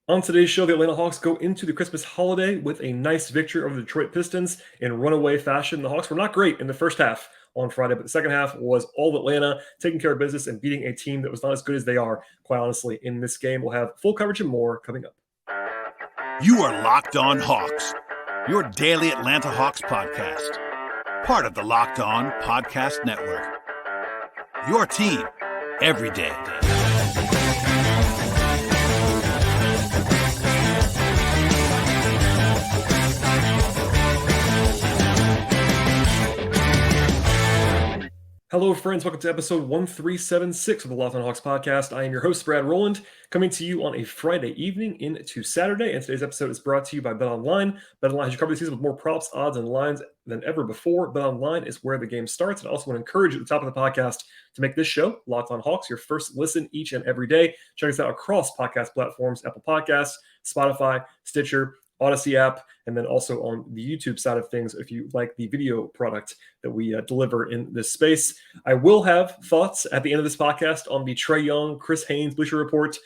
On today's show, the Atlanta Hawks go into the Christmas holiday with a nice victory over the Detroit Pistons in runaway fashion. The Hawks were not great in the first half on Friday, but the second half was all Atlanta taking care of business and beating a team that was not as good as they are, quite honestly, in this game. We'll have full coverage and more coming up. You are Locked On Hawks, your daily Atlanta Hawks podcast, part of the Locked On Podcast Network. Your team every day. Hello, friends. Welcome to episode 1376 of the Locked On Hawks podcast. I am your host, Rowland, coming to you on a Friday evening into Saturday. And today's episode is brought to you by BetOnline. BetOnline has you covered the season with more props, odds, and lines than ever before. BetOnline is where the game starts. And I also want to encourage you at the top of the podcast to make this show, Locked On Hawks, your first listen each and every day. Check us out across podcast platforms, Apple Podcasts, Spotify, Stitcher, Odyssey app, and then also on the YouTube side of things if you like the video product that we deliver in this space. I will have thoughts at the end of this podcast on the Trae Young, Chris Haynes Bleacher Report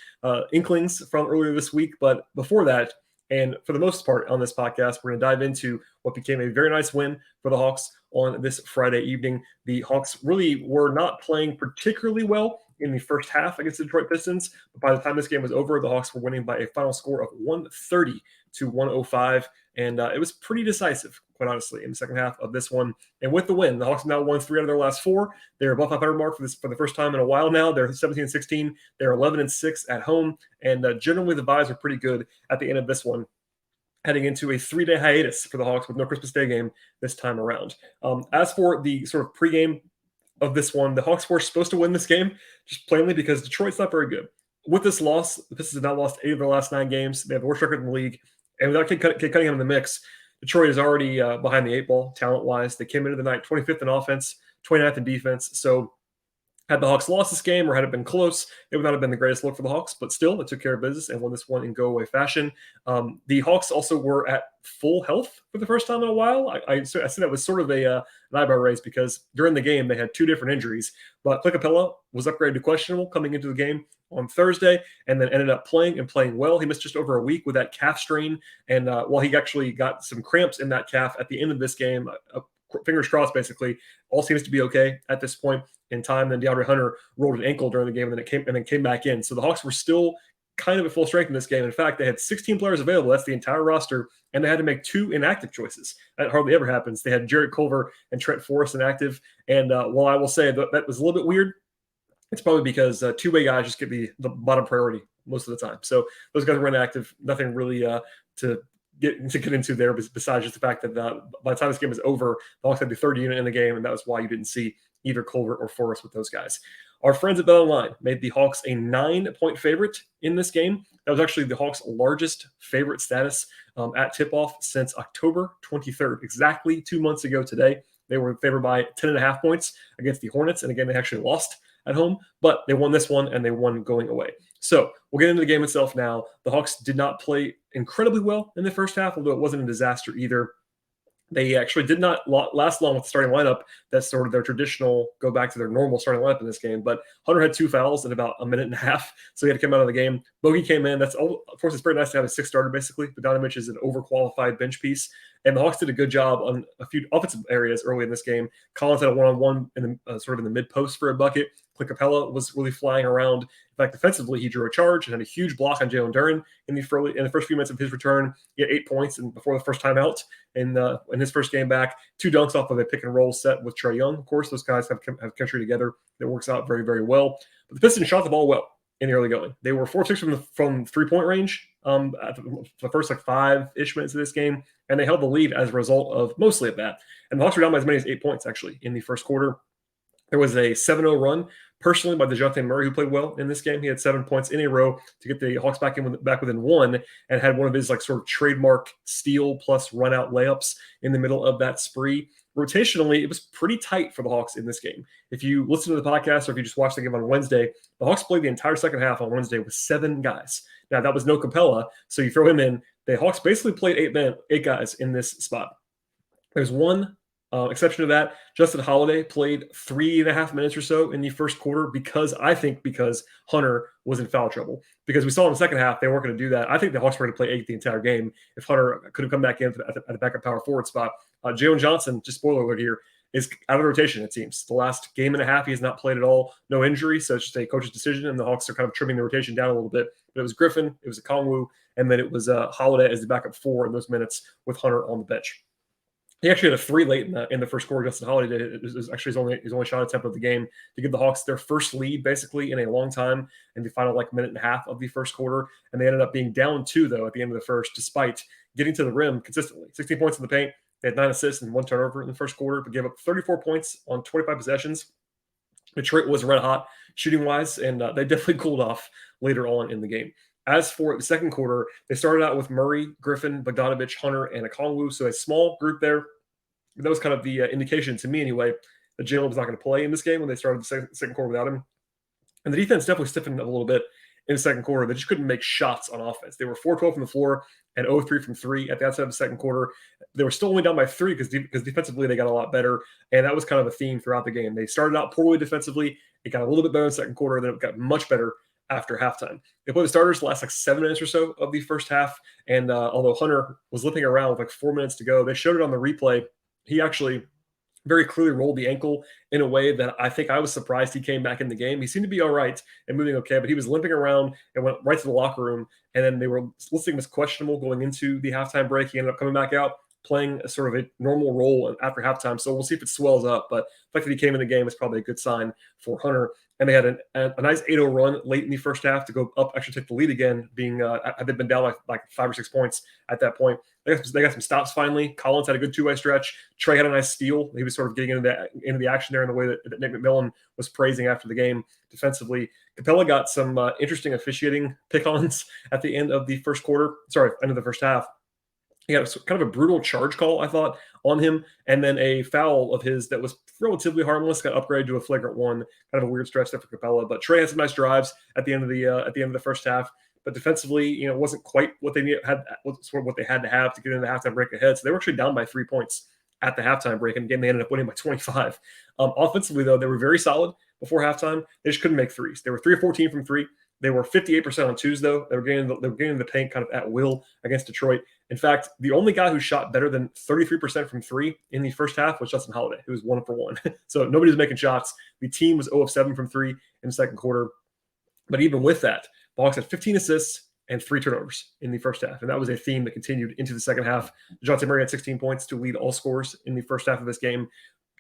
inklings from earlier this week. But before that, and for the most part on this podcast, we're going to dive into what became a very nice win for the Hawks on this Friday evening. The Hawks really were not playing particularly well in the first half against the Detroit Pistons, but by the time this game was over, the Hawks were winning by a final score of 130-105, and it was pretty decisive, quite honestly, in the second half of this one. And with the win, the Hawks have now won 3 out of their last 4. They're above 500 mark for the first time in a while now. They're 17-16. They're 11-6 at home, and generally the vibes are pretty good at the end of this one, heading into a 3-day hiatus for the Hawks with no Christmas Day game this time around. As for the sort of pregame of this one, the Hawks were supposed to win this game just plainly because Detroit's not very good. With this loss, the Pistons have now lost 8 of their last 9 games. They have the worst record in the league. And without Cade Cunningham in the mix, Detroit is already behind the 8 ball talent-wise. They came into the night 25th in offense, 29th in defense. So had the Hawks lost this game or had it been close, it would not have been the greatest look for the Hawks, but still, they took care of business and won this one in go-away fashion. The Hawks also were at full health for the first time in a while. I said that was sort of an eyebrow raise because during the game, they had 2 different injuries, but Clint Capela was upgraded to questionable coming into the game on Thursday and then ended up playing well. He missed just over a week with that calf strain, and while he actually got some cramps in that calf at the end of this game, fingers crossed, basically, all seems to be okay at this point in time. Then DeAndre Hunter rolled an ankle during the game, and then came back in. So the Hawks were still kind of at full strength in this game. In fact, they had 16 players available. That's the entire roster, and they had to make 2 inactive choices. That hardly ever happens. They had Jarrett Culver and Trent Forrest inactive, and while I will say that was a little bit weird, it's probably because two-way guys just get the bottom priority most of the time. So those guys were inactive. Nothing really to get into there besides just the fact that by the time this game was over, the Hawks had the 3rd unit in the game, and that was why you didn't see either Culver or Forrest with those guys. Our friends at BetOnline made the Hawks a 9-point favorite in this game. That was actually the Hawks' largest favorite status at tip-off since October 23rd, exactly 2 months ago today. They were favored by 10.5 points against the Hornets, and again, they actually lost at home, but they won this one, and they won going away. So we'll get into the game itself now. The Hawks did not play incredibly well in the first half, although it wasn't a disaster either. They actually did not last long with the starting lineup. That's sort of their traditional, go back to their normal starting lineup in this game. But Hunter had 2 fouls in about a minute and a half, so he had to come out of the game. Bogey came in. Of course, it's very nice to have a 6th starter, basically. But Bogdanovich is an overqualified bench piece. And the Hawks did a good job on a few offensive areas early in this game. Collins had a one-on-one sort of in the mid-post for a bucket. Clint Capela was really flying around. In fact, defensively, he drew a charge and had a huge block on Jalen Duren in the first few minutes of his return. He had 8 points before the first time out in his first game back. 2 dunks off of a pick-and-roll set with Trae Young. Of course, those guys have chemistry together that works out very, very well. But the Pistons shot the ball well in the early going. They were 4-6 from three-point range at the first 5-ish minutes of this game, and they held the lead as a result of mostly of that. And the Hawks were down by as many as 8 points, actually, in the first quarter. There was a 7-0 run, personally, by DeJounte Murray, who played well in this game. He had 7 points in a row to get the Hawks back within 1, and had one of his sort of trademark steal plus run-out layups in the middle of that spree. Rotationally, it was pretty tight for the Hawks in this game. If you listen to the podcast or if you just watch the game on Wednesday, the Hawks played the entire second half on Wednesday with 7 guys. Now, that was no Capela, so you throw him in. The Hawks basically played 8 guys in this spot. There's one Exception to that, Justin Holiday played 3.5 minutes or so in the first quarter because Hunter was in foul trouble. Because we saw in the second half they weren't going to do that. I think the Hawks were going to play 8 the entire game if Hunter could have come back in at the backup power forward spot. Jalen Johnson, just spoiler alert here, is out of the rotation, it seems. The last game and a half, he has not played at all. No injury, so it's just a coach's decision, and the Hawks are kind of trimming the rotation down a little bit. But it was Griffin, it was Okongwu, and then it was Holiday as the backup 4 in those minutes with Hunter on the bench. He actually had a 3 late in the first quarter. Justin Holiday did. It was actually his only shot attempt of the game to give the Hawks their first lead, basically, in a long time in the final minute and a half of the first quarter. And they ended up being down 2, though, at the end of the first, despite getting to the rim consistently. 16 points in the paint. They had 9 assists and 1 turnover in the first quarter, but gave up 34 points on 25 possessions. Detroit was red hot shooting-wise, and they definitely cooled off later on in the game. As for the second quarter, they started out with Murray, Griffin, Bogdanovich, Hunter, and Okongwu, so a small group there. That was kind of the indication to me anyway that Jalen was not going to play in this game when they started the second quarter without him. And the defense definitely stiffened up a little bit in the second quarter. They just couldn't make shots on offense. They were 4-12 from the floor and 0-3 from 3 at the outside of the second quarter. They were still only down by 3 because defensively they got a lot better, and that was kind of a theme throughout the game. They started out poorly defensively. It got a little bit better in the second quarter, then it got much better after halftime. They played the starters the last 7 minutes or so of the first half, and although Hunter was limping around with 4 minutes to go, they showed it on the replay. He actually very clearly rolled the ankle in a way that I think I was surprised he came back in the game. He seemed to be all right and moving okay, but he was limping around and went right to the locker room. And then they were listing him as questionable going into the halftime break. He ended up coming back out, playing a sort of a normal role after halftime. So we'll see if it swells up. But the fact that he came in the game is probably a good sign for Hunter. And they had a nice 8-0 run late in the first half to go up, actually take the lead again, being they'd been down like 5 or 6 points at that point. They got some stops finally. Collins had a good 2-way stretch. Trae had a nice steal. He was sort of getting into the action there in the way that Nick McMillan was praising after the game defensively. Capela got some interesting officiating pick-ons at the end of the first quarter. End of the first half. He had kind of a brutal charge call, I thought, on him, and then a foul of his that was relatively harmless got upgraded to a flagrant 1. Kind of a weird stretch there for Capela, but Trae had some nice drives at the end of the first half. But defensively, it wasn't quite what they what they had to have to get into the halftime break ahead. So they were actually down by 3 points at the halftime break, and again they ended up winning by 25. Offensively, though, they were very solid before halftime. They just couldn't make threes. They were 3 of 14 from 3. They were 58% on twos, though. They were getting the paint kind of at will against Detroit. In fact, the only guy who shot better than 33% from 3 in the first half was Justin Holiday, who was 1 for 1. So nobody was making shots. The team was 0 of 7 from 3 in the second quarter. But even with that, the Hawks had 15 assists and 3 turnovers in the first half. And that was a theme that continued into the second half. DeJounte Murray had 16 points to lead all scorers in the first half of this game.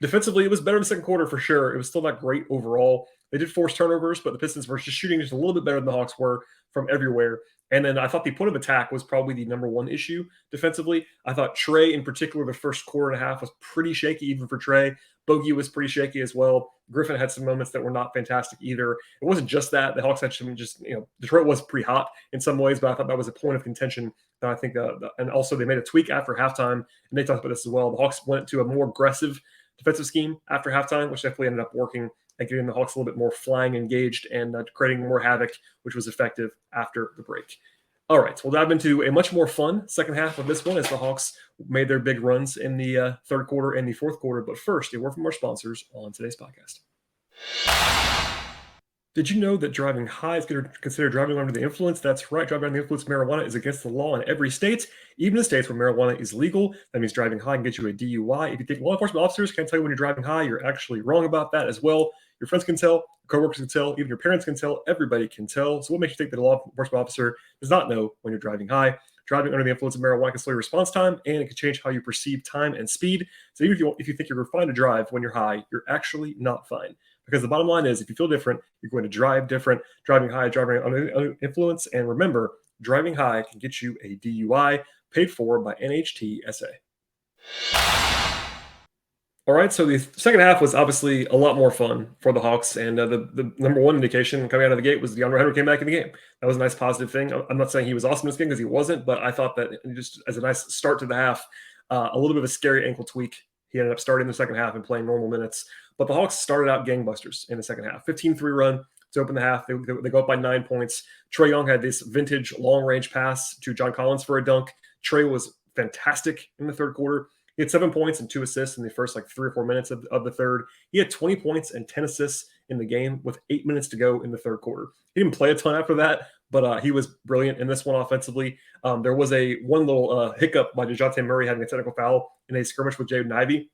Defensively, it was better in the second quarter for sure. It was still not great overall. They did force turnovers, but the Pistons were just shooting just a little bit better than the Hawks were from everywhere. And then I thought the point of attack was probably the number one issue defensively. I thought Trae, in particular, the first quarter and a half was pretty shaky, even for Trae. Bogey was pretty shaky as well. Griffin had some moments that were not fantastic either. It wasn't just that. The Hawks had some Detroit was pretty hot in some ways, but I thought that was a point of contention that I think, and also they made a tweak after halftime, and they talked about this as well. The Hawks went to a more aggressive defensive scheme after halftime, which definitely ended up working and getting the Hawks a little bit more flying engaged and creating more havoc, which was effective after the break. All right, we'll dive into a much more fun second half of this one as the Hawks made their big runs in the third quarter and the fourth quarter. But first, a word from our sponsors on today's podcast. Did you know that driving high is considered driving under the influence? That's right. Driving under the influence of marijuana is against the law in every state, even in states where marijuana is legal. That means driving high can get you a DUI. If you think law enforcement officers can't tell you when you're driving high, you're actually wrong about that as well. Your friends can tell, your coworkers can tell, even your parents can tell, everybody can tell. So what makes you think that a law enforcement officer does not know when you're driving high? Driving under the influence of marijuana can slow your response time, and it can change how you perceive time and speed. So even if you think you're fine to drive when you're high, you're actually not fine. Because the bottom line is, if you feel different, you're going to drive different. Driving high, driving under influence. And remember, driving high can get you a DUI paid for by NHTSA. All right, so the second half was obviously a lot more fun for the Hawks, and the number one indication coming out of the gate was DeAndre Hunter came back in the game. That was a nice positive thing. I'm not saying he was awesome in this game because he wasn't, but I thought that just as a nice start to the half, a little bit of a scary ankle tweak. He ended up starting the second half and playing normal minutes. But the Hawks started out gangbusters in the second half. 15-3 run to open the half. They go up by 9 points. Trae Young had this vintage long-range pass to John Collins for a dunk. Trae was fantastic in the third quarter. He had 7 points and 2 assists in the first like 3 or 4 minutes of the third. He had 20 points and 10 assists in the game with 8 minutes to go in the third quarter. He didn't play a ton after that, but he was brilliant in this one offensively. There was one little hiccup by DeJounte Murray having a technical foul in a skirmish with Jaden Ivey.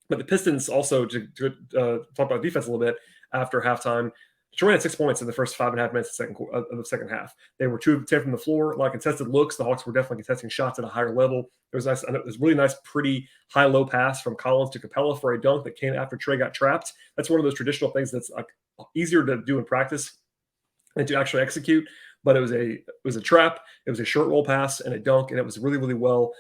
But the Pistons also, to talk about defense a little bit after halftime, Detroit had 6 points in the first 5.5 minutes of the second half. They were 2 of 10 from the floor. A lot of contested looks. The Hawks were definitely contesting shots at a higher level. It was nice. It was really nice, pretty high-low pass from Collins to Capela for a dunk that came after Trae got trapped. That's one of those traditional things that's like easier to do in practice than to actually execute. But it was a trap. It was a short roll pass and a dunk, and it was really, really well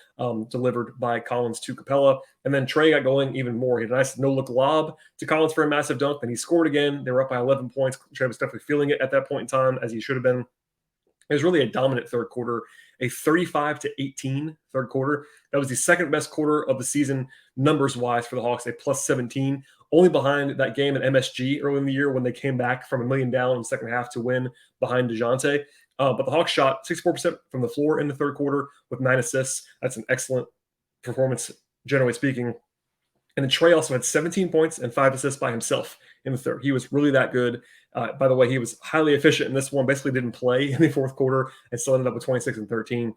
delivered by Collins to Capela. And then Trae got going even more. He had a nice no-look lob to Collins for a massive dunk. Then he scored again. They were up by 11 points. Trae was definitely feeling it at that point in time, as he should have been. It was really a dominant third quarter, a 35-18 third quarter. That was the second best quarter of the season numbers-wise for the Hawks, a plus 17, only behind that game at MSG early in the year when they came back from 1 million down in the second half to win behind DeJounte. But the Hawks shot 64% from the floor in the third quarter with 9 assists. That's an excellent performance, generally speaking. And then Trae also had 17 points and 5 assists by himself in the third. He was really that good. By the way, he was highly efficient in this one, basically didn't play in the fourth quarter and still ended up with 26 and 13.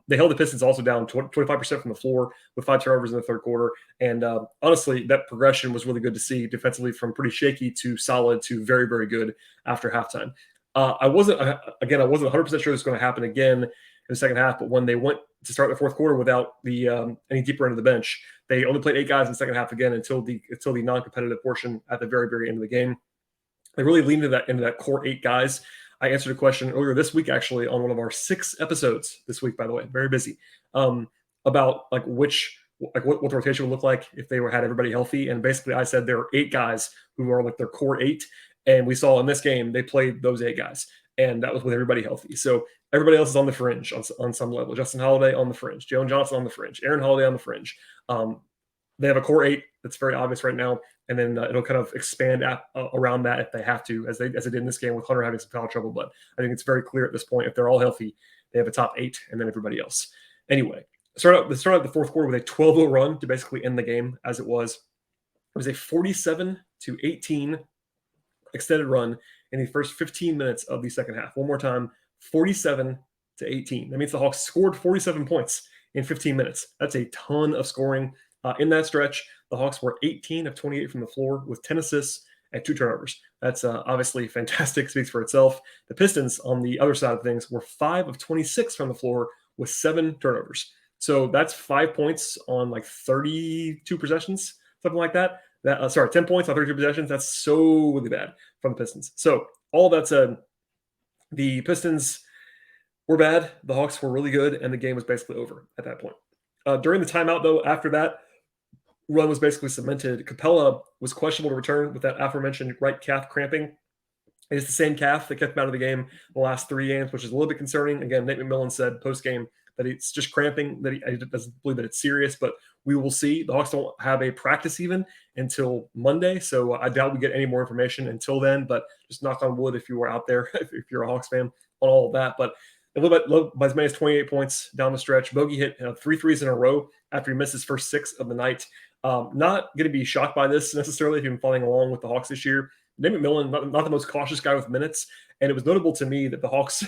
They held the Pistons also down 25% from the floor with 5 turnovers in the third quarter. And honestly, that progression was really good to see defensively, from pretty shaky to solid to very, very good after halftime. I wasn't 100% sure this was going to happen again in the second half, but when they went to start the fourth quarter without any deeper into the bench, they only played 8 guys in the second half again until the non-competitive portion at the very, very end of the game. They really leaned into that core 8 guys. I answered a question earlier this week, actually, on one of our 6 episodes this week, by the way, very busy, about like what the rotation would look like if they had everybody healthy. And basically I said there are 8 guys who are like their core 8. And we saw in this game, they played those 8 guys, and that was with everybody healthy. So everybody else is on the fringe on some level. Justin Holiday on the fringe, Jalen Johnson on the fringe, Aaron Holiday on the fringe. They have a core 8 that's very obvious right now, and then it'll kind of expand around that if they have to, as they did in this game with Hunter having some foul trouble. But I think it's very clear at this point, if they're all healthy, they have a top 8, and then everybody else. Anyway, start out the fourth quarter with a 12-0 run to basically end the game as it was. It was a 47-18 extended run in the first 15 minutes of the second half. One more time, 47-18. That means the Hawks scored 47 points in 15 minutes. That's a ton of scoring. In that stretch, the Hawks were 18 of 28 from the floor with 10 assists and 2 turnovers. That's obviously fantastic, speaks for itself. The Pistons, on the other side of things, were 5 of 26 from the floor with 7 turnovers. So that's 5 points on like 32 possessions, something like that. 10 points on 32 possessions. That's so really bad from the Pistons. So all that said, the Pistons were bad. The Hawks were really good, and the game was basically over at that point. During the timeout, though, after that run was basically cemented, Capela was questionable to return with that aforementioned right calf cramping. It's the same calf that kept him out of the game the last 3 games, which is a little bit concerning. Again, Nate McMillan said post-game that it's just cramping, that he doesn't believe that it's serious, but we will see. The Hawks don't have a practice even until Monday, so I doubt we get any more information until then, but just knock on wood if you were out there, if you're a Hawks fan, on all of that. But a little bit by as many as 28 points down the stretch. Bogey hit 3 threes in a row after he missed his first 6 of the night. Not going to be shocked by this necessarily if you've been following along with the Hawks this year. Nate McMillan, not the most cautious guy with minutes, and it was notable to me that the Hawks,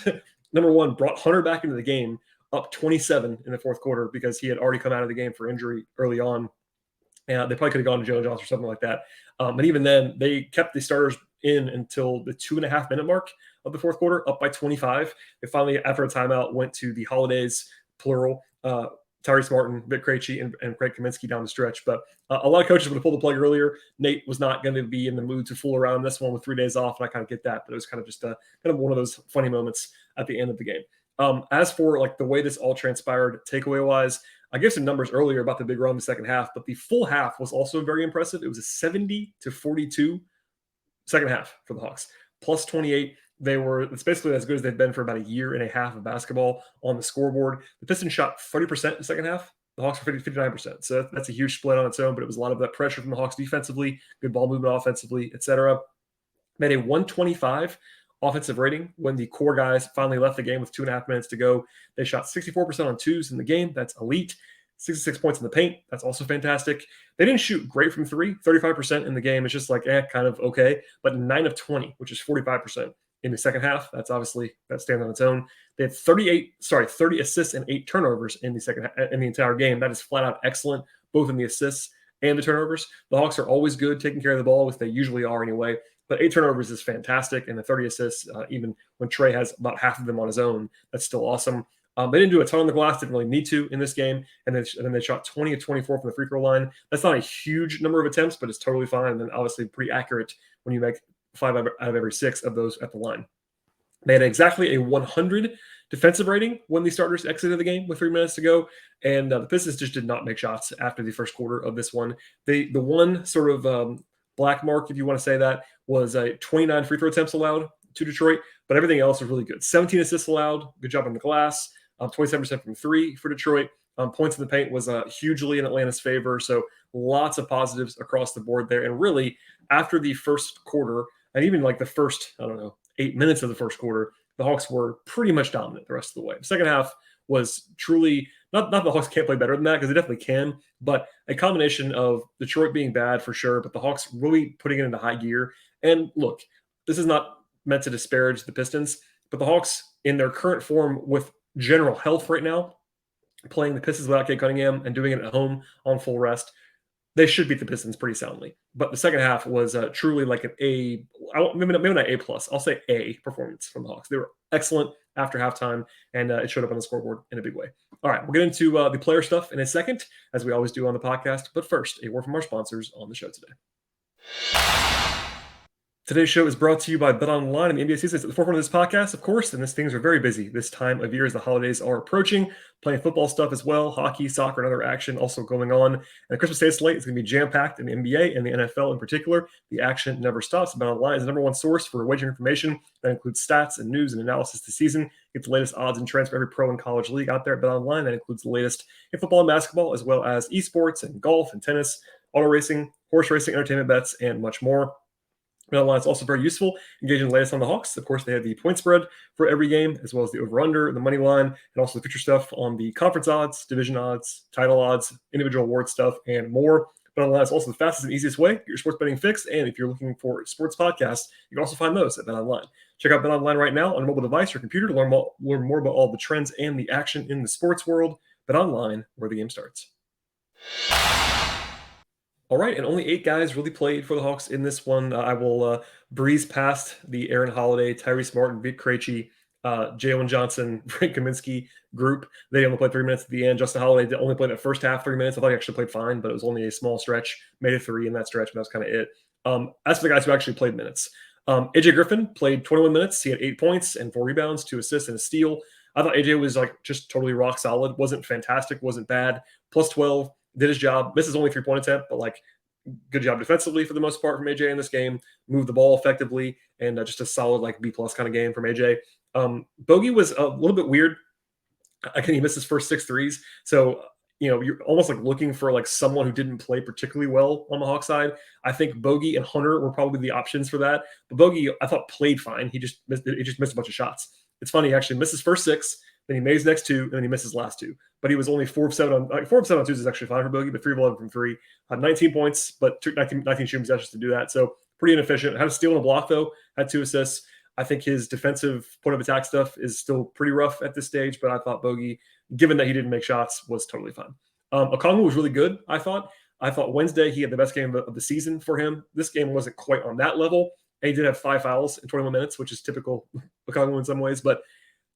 number one, brought Hunter back into the game up 27 in the fourth quarter because he had already come out of the game for injury early on. And they probably could have gone to Jalen Johnson or something like that. And even then, they kept the starters in until the 2.5-minute mark of the fourth quarter, up by 25. They finally, after a timeout, went to the Holidays, plural, Tyrese Martin, Vic Krejci, and Craig Kaminsky down the stretch. But a lot of coaches would have pulled the plug earlier. Nate was not going to be in the mood to fool around this one with 3 days off, and I kind of get that. But it was kind of just kind of one of those funny moments at the end of the game. As for like the way this all transpired, takeaway-wise, I gave some numbers earlier about the big run in the second half, but the full half was also very impressive. It was a 70-42 second half for the Hawks, plus 28. It's basically as good as they've been for about a year and a half of basketball on the scoreboard. The Pistons shot 30% in the second half. The Hawks were 59%. So that's a huge split on its own, but it was a lot of that pressure from the Hawks defensively, good ball movement offensively, etc. Made a 125 offensive rating when the core guys finally left the game with 2.5 minutes to go. They shot 64% on twos in the game. That's elite. 66 points in the paint. That's also fantastic. They didn't shoot great from three, 35% in the game. It's just like, kind of okay. But 9 of 20, which is 45% in the second half. That's obviously, that stands on its own. They had 30 assists and 8 turnovers in the entire game. That is flat out excellent, both in the assists and the turnovers. The Hawks are always good taking care of the ball, which they usually are anyway. But 8 turnovers is fantastic, and the 30 assists, even when Trae has about half of them on his own, that's still awesome. They didn't do a ton on the glass, didn't really need to in this game, and then they shot 20 of 24 from the free throw line. That's not a huge number of attempts, but it's totally fine, and then obviously pretty accurate when you make 5 out of every 6 of those at the line. They had exactly a 100 defensive rating when the starters exited the game with 3 minutes to go, and the Pistons just did not make shots after the first quarter of this one. The one sort of black mark, if you want to say that, was 29 free throw attempts allowed to Detroit, but everything else was really good. 17 assists allowed, good job on the glass, 27% from 3 for Detroit. Points in the paint was hugely in Atlanta's favor, so lots of positives across the board there. And really, after the first quarter, and even like the first, 8 minutes of the first quarter, the Hawks were pretty much dominant the rest of the way. The second half was truly, not the Hawks can't play better than that, because they definitely can, but a combination of Detroit being bad for sure, but the Hawks really putting it into high gear. And look, this is not meant to disparage the Pistons, but the Hawks, in their current form with general health right now, playing the Pistons without Kate Cunningham and doing it at home on full rest, they should beat the Pistons pretty soundly. But the second half was truly like an A, maybe not A plus, I'll say A performance from the Hawks. They were excellent after halftime, and it showed up on the scoreboard in a big way. All right, we'll get into the player stuff in a second, as we always do on the podcast. But first, a word from our sponsors on the show today. Today's show is brought to you by BetOnline, and the NBA season is at the forefront of this podcast, of course, and things are very busy this time of year as the holidays are approaching. Playing football stuff as well, hockey, soccer, and other action also going on. And the Christmas Day slate is going to be jam-packed in the NBA and the NFL in particular. The action never stops. BetOnline is the number one source for wagering information that includes stats and news and analysis this season. Get the latest odds and trends for every pro and college league out there at BetOnline. That includes the latest in football and basketball, as well as esports and golf and tennis, auto racing, horse racing, entertainment bets, and much more. BetOnline is also very useful, engaging the latest on the Hawks. Of course, they have the point spread for every game, as well as the over-under, the money line, and also the future stuff on the conference odds, division odds, title odds, individual award stuff, and more. BetOnline is also the fastest and easiest way to get your sports betting fix. And if you're looking for sports podcasts, you can also find those at BetOnline. Check out BetOnline right now on your mobile device or computer to learn more about all the trends and the action in the sports world. BetOnline, where the game starts. All right, and only 8 guys really played for the Hawks in this one. I will breeze past the Aaron Holiday, Tyrese Martin, Vic Krejci, Jalen Johnson, Frank Kaminsky group. They only played 3 minutes at the end. Justin Holiday only played that first half 3 minutes. I thought he actually played fine, but it was only a small stretch. Made a 3 in that stretch, but that's kind of it. As for the guys who actually played minutes, AJ Griffin played 21 minutes. He had 8 points and 4 rebounds, 2 assists, and a steal. I thought AJ was like just totally rock solid. Wasn't fantastic, wasn't bad. Plus 12. Did his job. Misses only 3-point attempt, but like good job defensively for the most part from AJ in this game. Moved the ball effectively, and just a solid like B+ kind of game from AJ. Bogey was a little bit weird. He missed his first 6 threes. So, you're almost like looking for like someone who didn't play particularly well on the Hawks side. I think Bogey and Hunter were probably the options for that. But Bogey, I thought, played fine. He just missed a bunch of shots. It's funny, he actually missed his first 6. Then he made his next 2, and then he missed his last 2. But he was only 4 of 7 on 4 of 7 on 2s is actually fine for Bogey, but 3 of 11 from 3. 19 points, but 19 shooting possessions to do that. So pretty inefficient. Had a steal and a block, though. Had 2 assists. I think his defensive point of attack stuff is still pretty rough at this stage, but I thought Bogey, given that he didn't make shots, was totally fine. Okongwu was really good, I thought. I thought Wednesday he had the best game of the season for him. This game wasn't quite on that level. And he did have 5 fouls in 21 minutes, which is typical Okongwu in some ways, but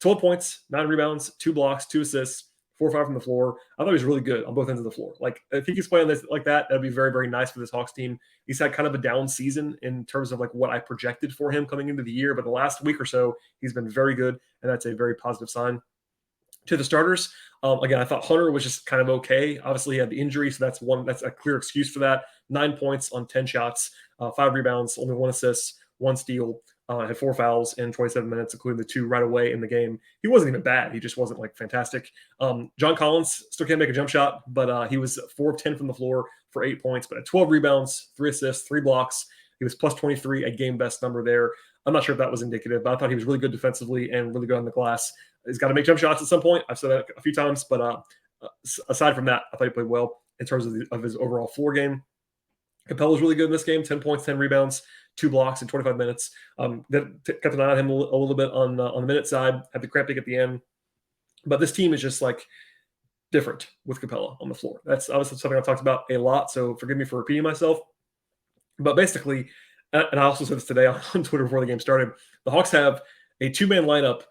12 points, 9 rebounds, 2 blocks, 2 assists, 4 or 5 from the floor. I thought he was really good on both ends of the floor. Like, if he keeps playing this like that, that'd be very, very nice for this Hawks team. He's had kind of a down season in terms of like what I projected for him coming into the year, but the last week or so, he's been very good, and that's a very positive sign. To the starters, again, I thought Hunter was just kind of okay. Obviously, he had the injury, so that's a clear excuse for that. 9 points on 10 shots, 5 rebounds, only 1 assist, 1 steal. Had 4 fouls in 27 minutes, including the 2 right away in the game. He wasn't even bad. He just wasn't like fantastic. John Collins still can't make a jump shot, but he was 4 of 10 from the floor for 8 points, but at 12 rebounds, 3 assists, 3 blocks. He was plus 23, a game best number there. I'm not sure if that was indicative, but I thought he was really good defensively and really good on the glass. He's got to make jump shots at some point. I've said that a few times, but Aside from that, I thought he played well in terms of his overall floor game. Capela was really good in this game, 10 points, 10 rebounds, 2 blocks in 25 minutes. That kept an eye on him a little bit on the minute side, had the cramping at the end. But this team is just like different with Capela on the floor. That's obviously something I've talked about a lot, so forgive me for repeating myself. But basically, and I also said this today on Twitter before the game started, the Hawks have a two-man lineup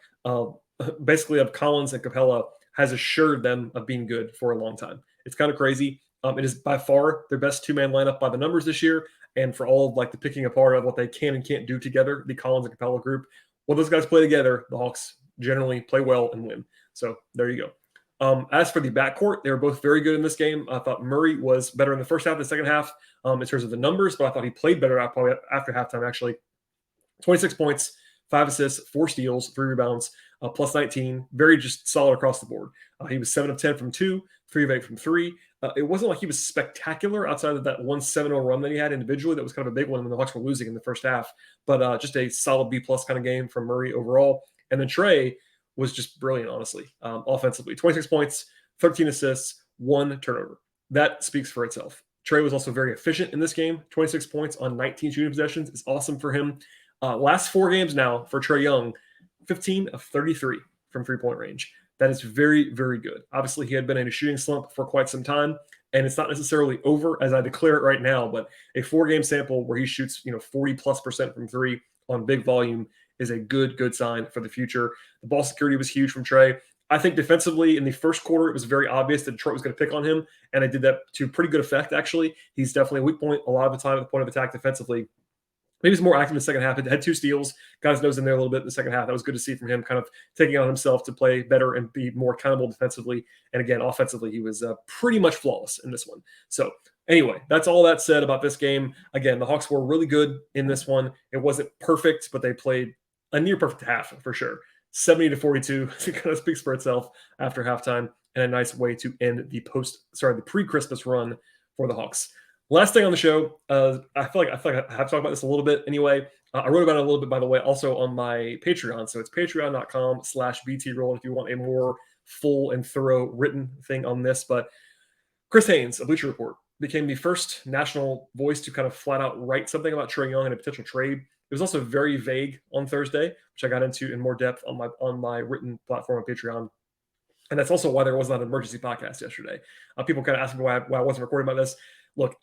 basically of Collins and Capela has assured them of being good for a long time. It's kind of crazy. It is by far their best two-man lineup by the numbers this year, and for all of like the picking apart of what they can and can't do together, the Collins and Capela group, when those guys play together, the Hawks generally play well and win. So there you go. As for the backcourt, they were both very good in this game. I thought Murray was better in the first half than the second half in terms of the numbers, but I thought he played better probably after halftime, actually. 26 points, 5 assists, 4 steals, 3 rebounds, plus 19. Very just solid across the board. He was 7 of 10 from 2, 3 of 8 from 3. It wasn't like he was spectacular outside of that 1-7-0 run that he had individually. That was kind of a big one when the Hawks were losing in the first half. But just a solid B-plus kind of game from Murray overall. And then Trae was just brilliant, honestly, offensively. 26 points, 13 assists, 1 turnover. That speaks for itself. Trae was also very efficient in this game. 26 points on 19 shooting possessions is awesome for him. Last 4 games now for Trae Young, 15 of 33 from three-point range. That is very, very good. Obviously, he had been in a shooting slump for quite some time, and it's not necessarily over as I declare it right now, but a 4-game sample where he shoots 40+% from 3 on big volume is a good sign for the future. The ball security was huge from Trae. I think defensively in the first quarter, it was very obvious that Detroit was going to pick on him, and I did that to pretty good effect, actually. He's definitely a weak point a lot of the time at the point of attack defensively. Maybe he's more active in the second half. He had 2 steals, got his nose in there a little bit in the second half. That was good to see from him, kind of taking on himself to play better and be more accountable defensively. And again, offensively, he was pretty much flawless in this one. So anyway, that's all that said about this game. Again, the Hawks were really good in this one. It wasn't perfect, but they played a near perfect half for sure. 70-42. It kind of speaks for itself after halftime, and a nice way to end the pre-Christmas run for the Hawks. Last thing on the show, I feel like I have to talk about this a little bit anyway. I wrote about it a little bit, by the way, also on my Patreon. So it's patreon.com/BTRoll if you want a more full and thorough written thing on this. But Chris Haynes of Bleacher Report became the first national voice to kind of flat out write something about Trae Young and a potential trade. It was also very vague on Thursday, which I got into in more depth on my written platform on Patreon. And that's also why there was not an emergency podcast yesterday. People kind of asked me why I wasn't recording about this. Look,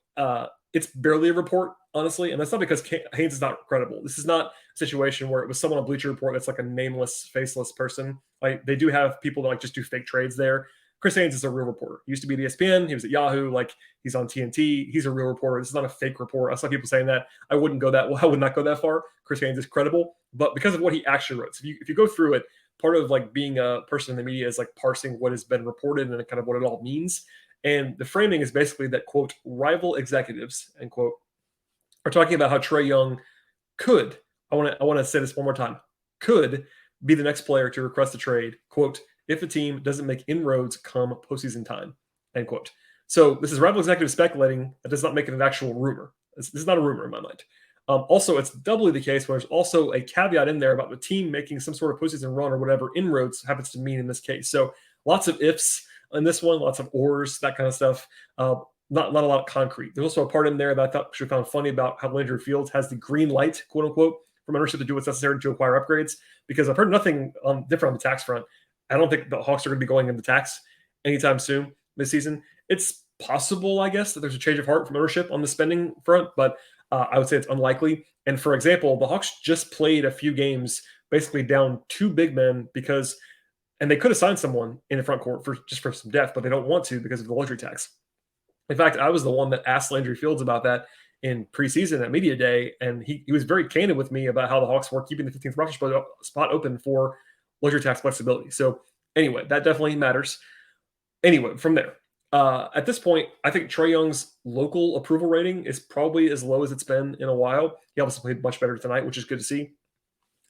it's barely a report, honestly, and that's not because Haynes is not credible. This is not a situation where it was someone on Bleacher Report that's like a nameless, faceless person. Like they do have people that like just do fake trades there. Chris Haynes is a real reporter. He used to be at ESPN. He was at Yahoo. Like he's on TNT. He's a real reporter. This is not a fake report. I saw people saying that. I would not go that far. Chris Haynes is credible, but because of what he actually wrote. So if you go through it, part of like being a person in the media is like parsing what has been reported and kind of what it all means. And the framing is basically that, quote, rival executives, end quote, are talking about how Trae Young could, I want to say this one more time, could be the next player to request a trade, quote, if the team doesn't make inroads come postseason time, end quote. So this is rival executives speculating. That does not make it an actual rumor. This is not a rumor in my mind. Also, it's doubly the case where there's also a caveat in there about the team making some sort of postseason run or whatever inroads happens to mean in this case. So lots of ifs in this one, lots of ors, that kind of stuff. Not a lot of concrete. There's also a part in there that I thought should found funny about how Landry Fields has the green light, quote unquote, from ownership to do what's necessary to acquire upgrades. Because I've heard nothing different on the tax front. I don't think the Hawks are going to be going into tax anytime soon this season. It's possible, I guess, that there's a change of heart from ownership on the spending front, but I would say it's unlikely. And for example, the Hawks just played a few games basically down 2 big men and they could have signed someone in the front court for some depth, but they don't want to because of the luxury tax. In fact, I was the one that asked Landry Fields about that in preseason at Media Day, and he was very candid with me about how the Hawks were keeping the 15th roster spot open for luxury tax flexibility. So anyway, that definitely matters. Anyway, from there, at this point, I think Trae Young's local approval rating is probably as low as it's been in a while. He obviously played much better tonight, which is good to see.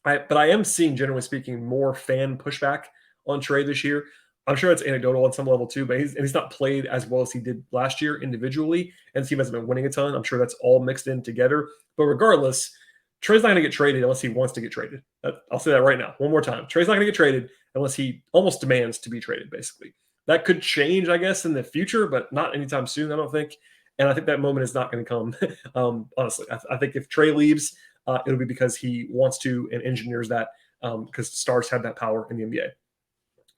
But I am seeing, generally speaking, more fan pushback on Trae this year. I'm sure it's anecdotal on some level too, but he's not played as well as he did last year individually, and the team hasn't been winning a ton. I'm sure that's all mixed in together. But regardless, Trae's not going to get traded unless he wants to get traded. I'll say that right now, one more time. Trae's not going to get traded unless he almost demands to be traded, basically. That could change, I guess, in the future, but not anytime soon, I don't think. And I think that moment is not going to come. Honestly, I think if Trae leaves, it'll be because he wants to and engineers that, because stars have that power in the NBA.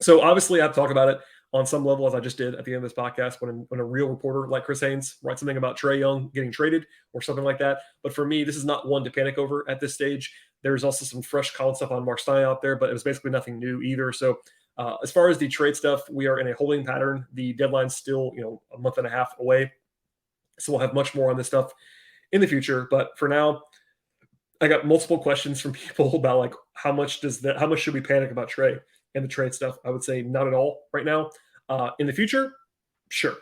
So obviously, I have to talk about it on some level, as I just did at the end of this podcast, when a real reporter like Chris Haynes writes something about Trae Young getting traded or something like that. But for me, this is not one to panic over at this stage. There's also some fresh Colin stuff on Mark Stein out there, but it was basically nothing new either. So as far as the trade stuff, we are in a holding pattern. The deadline's still, a month and a half away. So we'll have much more on this stuff in the future. But for now, I got multiple questions from people about like how much should we panic about Trae and the trade stuff? I would say not at all right now. In the future, sure.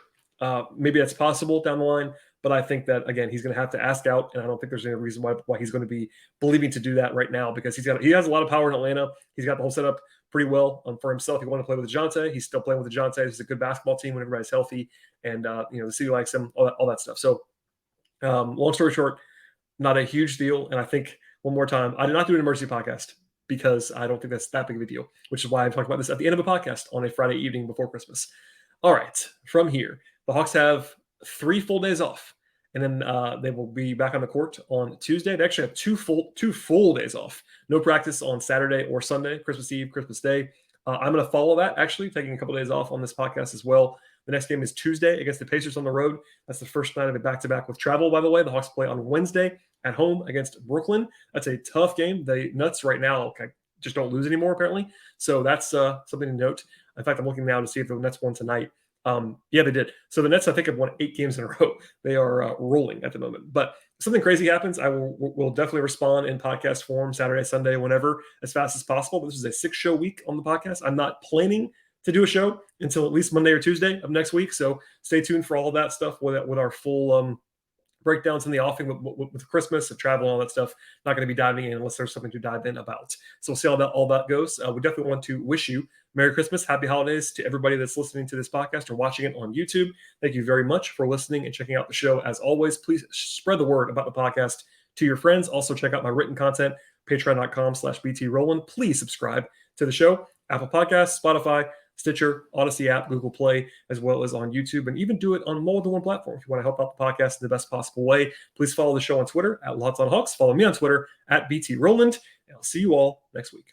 Maybe that's possible down the line, but I think that again he's going to have to ask out, and I don't think there's any reason why he's going to be believing to do that right now, because he has a lot of power in Atlanta. He's got the whole setup pretty well for himself. He wanted to play with DeJounte. He's still playing with DeJounte. He's a good basketball team when everybody's healthy, and the city likes him. All that stuff. So, long story short, not a huge deal. And I think one more time, I did not do an emergency podcast because I don't think that's that big of a deal, which is why I'm talking about this at the end of a podcast on a Friday evening before Christmas. All right, from here, the Hawks have 3 full days off, and then they will be back on the court on Tuesday. They actually have two full days off. No practice on Saturday or Sunday, Christmas Eve, Christmas Day. I'm going to follow that, actually, taking a couple of days off on this podcast as well. The next game is Tuesday against the Pacers on the road. That's the first night of a back-to-back with travel, by the way. The Hawks play on Wednesday at home against Brooklyn. That's a tough game. The Nuts right now just don't lose anymore, apparently. So that's something to note. In fact, I'm looking now to see if the Nets won tonight. Yeah, they did. So the Nets, I think, have won 8 games in a row. They are rolling at the moment. But something crazy happens, I will definitely respond in podcast form Saturday, Sunday, whenever, as fast as possible. But this is a 6-show week on the podcast. I'm not planning to do a show until at least Monday or Tuesday of next week. So stay tuned for all of that stuff with our full breakdowns in the offing with Christmas and travel and all that stuff. Not going to be diving in unless there's something to dive in about. So we'll see how all that goes. We definitely want to wish you Merry Christmas, Happy Holidays to everybody that's listening to this podcast or watching it on YouTube. Thank you very much for listening and checking out the show. As always, please spread the word about the podcast to your friends. Also check out my written content, patreon.com/BT Rowland. Please subscribe to the show, Apple Podcasts, Spotify, Stitcher, Odyssey app, Google Play, as well as on YouTube, and even do it on more than one platform. If you want to help out the podcast in the best possible way, please follow the show on Twitter @LotsOnHawks. Follow me on Twitter @BT Rowland, and I'll see you all next week.